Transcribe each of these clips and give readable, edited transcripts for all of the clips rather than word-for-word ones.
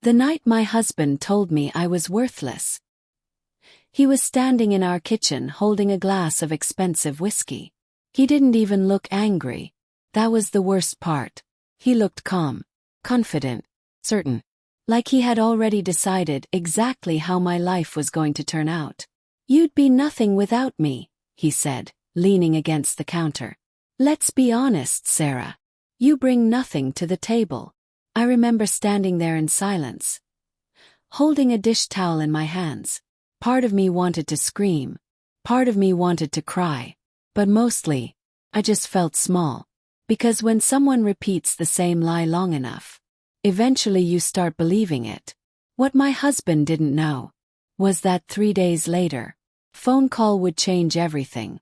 The night my husband told me I was worthless. He was standing in our kitchen holding a glass of expensive whiskey. He didn't even look angry. That was the worst part. He looked calm, confident, certain. Like he had already decided exactly how my life was going to turn out. "You'd be nothing without me," he said, leaning against the counter. "Let's be honest, Sarah. You bring nothing to the table." I remember standing there in silence, holding a dish towel in my hands. Part of me wanted to scream. Part of me wanted to cry. But mostly, I just felt small. Because when someone repeats the same lie long enough, eventually you start believing it. What my husband didn't know was that 3 days later, phone call would change everything.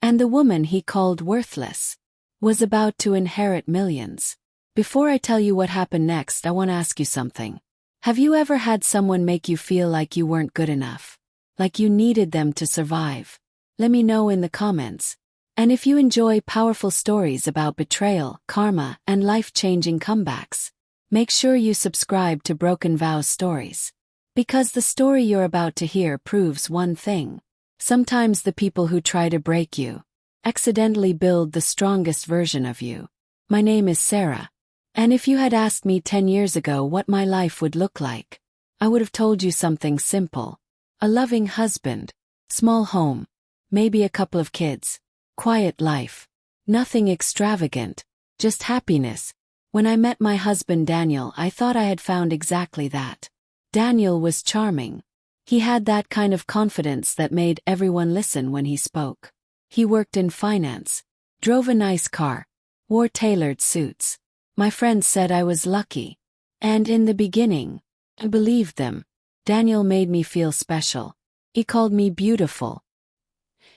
And the woman he called worthless was about to inherit millions. Before I tell you what happened next, I want to ask you something. Have you ever had someone make you feel like you weren't good enough? Like you needed them to survive? Let me know in the comments. And if you enjoy powerful stories about betrayal, karma, and life-changing comebacks, make sure you subscribe to Broken Vows Stories. Because the story you're about to hear proves one thing. Sometimes the people who try to break you accidentally build the strongest version of you. My name is Sarah. And if you had asked me 10 years ago what my life would look like, I would have told you something simple. A loving husband, small home, maybe a couple of kids, quiet life, nothing extravagant, just happiness. When I met my husband Daniel, I thought I had found exactly that. Daniel was charming. He had that kind of confidence that made everyone listen when he spoke. He worked in finance, drove a nice car, wore tailored suits. My friends said I was lucky. And in the beginning, I believed them. Daniel made me feel special. He called me beautiful.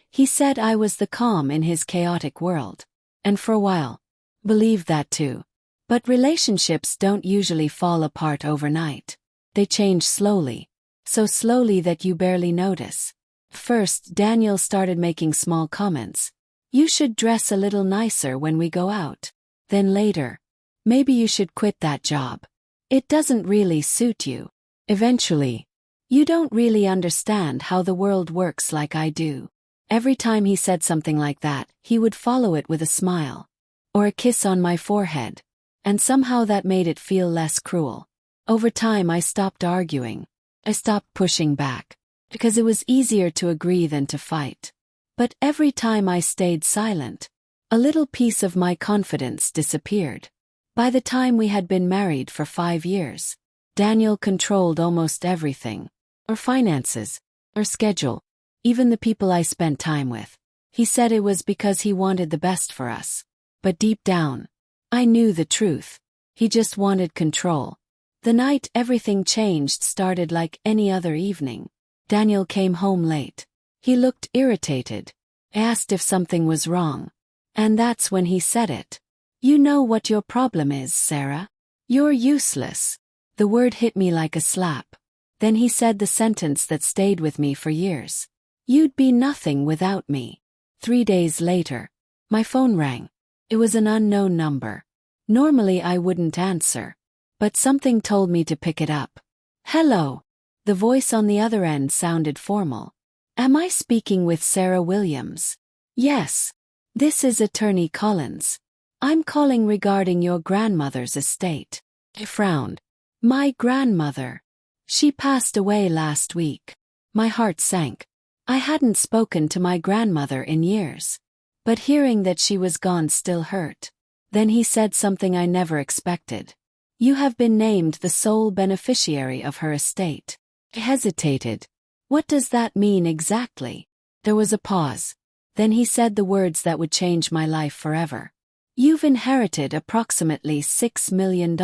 He said I was the calm in his chaotic world. And for a while, believed that too. But relationships don't usually fall apart overnight. They change slowly. So slowly that you barely notice. First, Daniel started making small comments. "You should dress a little nicer when we go out." Then later, "Maybe you should quit that job. It doesn't really suit you." Eventually, "You don't really understand how the world works like I do." Every time he said something like that, he would follow it with a smile. Or a kiss on my forehead. And somehow that made it feel less cruel. Over time I stopped arguing. I stopped pushing back. Because it was easier to agree than to fight. But every time I stayed silent, a little piece of my confidence disappeared. By the time we had been married for 5 years, Daniel controlled almost everything. Our finances, our schedule, even the people I spent time with. He said it was because he wanted the best for us. But deep down, I knew the truth. He just wanted control. The night everything changed started like any other evening. Daniel came home late. He looked irritated. I asked if something was wrong. And that's when he said it. "You know what your problem is, Sarah? You're useless." The word hit me like a slap. Then he said the sentence that stayed with me for years. "You'd be nothing without me." 3 days later, my phone rang. It was an unknown number. Normally I wouldn't answer. But something told me to pick it up. "Hello." The voice on the other end sounded formal. "Am I speaking with Sarah Williams?" "Yes. This is Attorney Collins. I'm calling regarding your grandmother's estate." I frowned. "My grandmother. She passed away last week." My heart sank. I hadn't spoken to my grandmother in years. But hearing that she was gone still hurt. Then he said something I never expected. "You have been named the sole beneficiary of her estate." I hesitated. "What does that mean exactly?" There was a pause. Then he said the words that would change my life forever. "You've inherited approximately $6 million.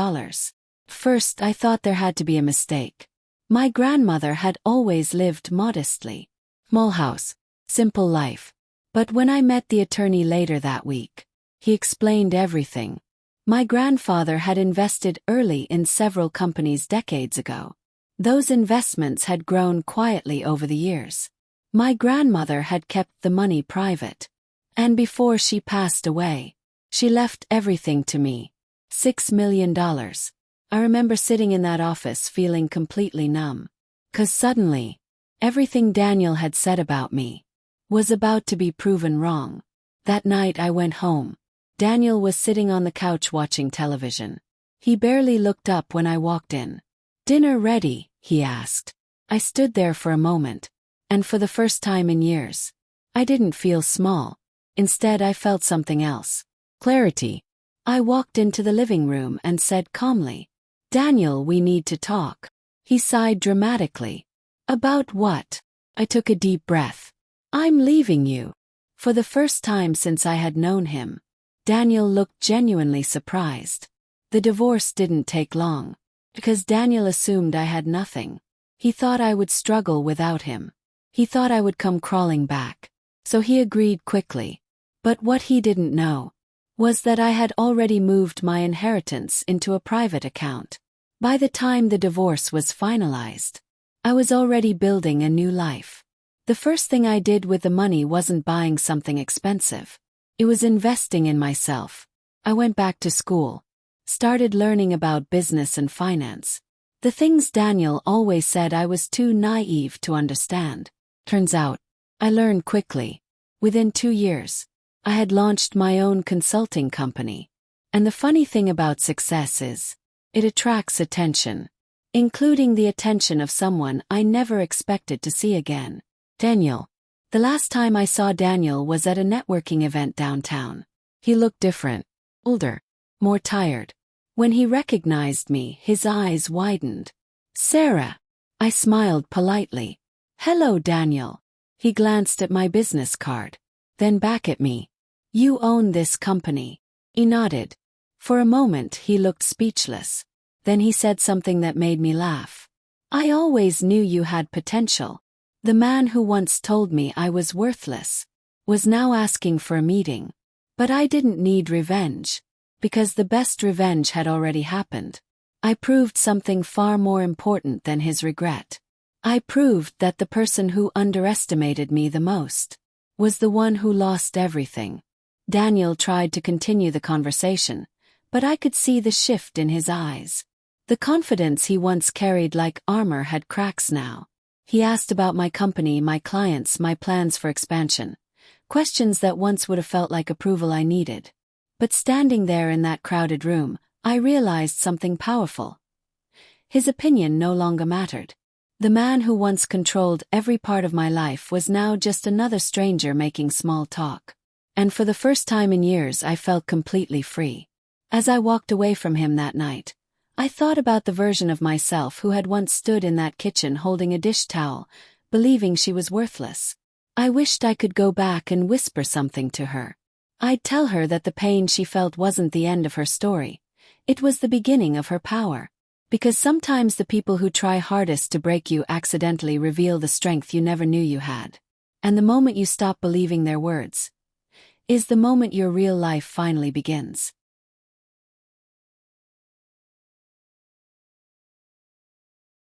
First, I thought there had to be a mistake. My grandmother had always lived modestly. Small house, simple life. But when I met the attorney later that week, he explained everything. My grandfather had invested early in several companies decades ago. Those investments had grown quietly over the years. My grandmother had kept the money private. And before she passed away, she left everything to me. $6 million. I remember sitting in that office feeling completely numb. 'Cause suddenly, everything Daniel had said about me was about to be proven wrong. That night I went home. Daniel was sitting on the couch watching television. He barely looked up when I walked in. "Dinner ready?" he asked. I stood there for a moment, and for the first time in years, I didn't feel small. Instead, I felt something else. Clarity. I walked into the living room and said calmly, "Daniel, we need to talk." He sighed dramatically. "About what?" I took a deep breath. "I'm leaving you." For the first time since I had known him, Daniel looked genuinely surprised. The divorce didn't take long, because Daniel assumed I had nothing. He thought I would struggle without him. He thought I would come crawling back. So he agreed quickly. But what he didn't know was that I had already moved my inheritance into a private account. By the time the divorce was finalized, I was already building a new life. The first thing I did with the money wasn't buying something expensive. It was investing in myself. I went back to school, started learning about business and finance. The things Daniel always said I was too naive to understand. Turns out, I learned quickly. Within 2 years, I had launched my own consulting company. And the funny thing about success is, it attracts attention, including the attention of someone I never expected to see again. Daniel. The last time I saw Daniel was at a networking event downtown. He looked different, older, more tired. When he recognized me, his eyes widened. "Sarah." I smiled politely. "Hello, Daniel." He glanced at my business card, then back at me. "You own this company." He nodded. For a moment he looked speechless. Then he said something that made me laugh. "I always knew you had potential." The man who once told me I was worthless was now asking for a meeting. But I didn't need revenge, because the best revenge had already happened. I proved something far more important than his regret. I proved that the person who underestimated me the most was the one who lost everything. Daniel tried to continue the conversation, but I could see the shift in his eyes. The confidence he once carried like armor had cracks now. He asked about my company, my clients, my plans for expansion. Questions that once would have felt like approval I needed. But standing there in that crowded room, I realized something powerful. His opinion no longer mattered. The man who once controlled every part of my life was now just another stranger making small talk. And for the first time in years I felt completely free. As I walked away from him that night, I thought about the version of myself who had once stood in that kitchen holding a dish towel, believing she was worthless. I wished I could go back and whisper something to her. I'd tell her that the pain she felt wasn't the end of her story. It was the beginning of her power. Because sometimes the people who try hardest to break you accidentally reveal the strength you never knew you had. And the moment you stop believing their words is the moment your real life finally begins.